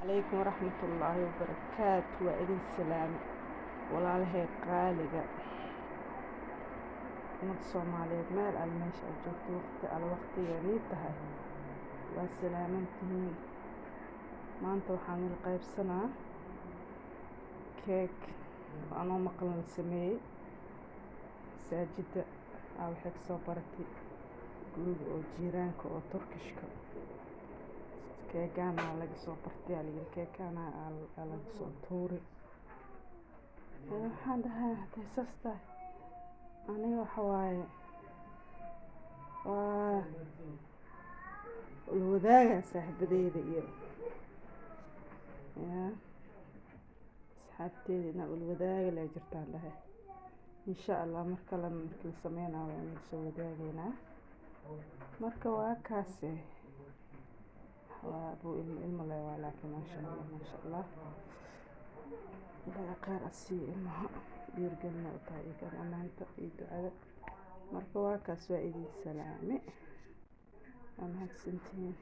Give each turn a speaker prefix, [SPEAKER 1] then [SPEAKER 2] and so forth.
[SPEAKER 1] عليكم ورحمة الله وبركاته وإذن السلام ولا له قالقة umad Soomaaliyeed meel al meesha aad joogto waqti al waqtigeedii tahay waa salaamantihiin maanta waxaan la qaybsanaa keek anoo maqal la sameeyay masaajida waxay ka soo baratay guriga oo jiiraanka oo Turkishka keegana laga soo bartay aliga keekana laga soo tuuray waxaan dhahay taasasta aniga waxa waaye waa wadaaga saaxiibadeyda iyo asxaabteedina wadaaga la jirtaan dhahay insha Allah marka la sameeynayo waan soo wadaagayna marka waa kaas waa buu ilmo leh laakiin ma sha Allah ilaa qaar asii ilmaha dhiirgalna u tahay kan amaanta iyo ducada marka waa kaas waa idin salaame ama hadsantiin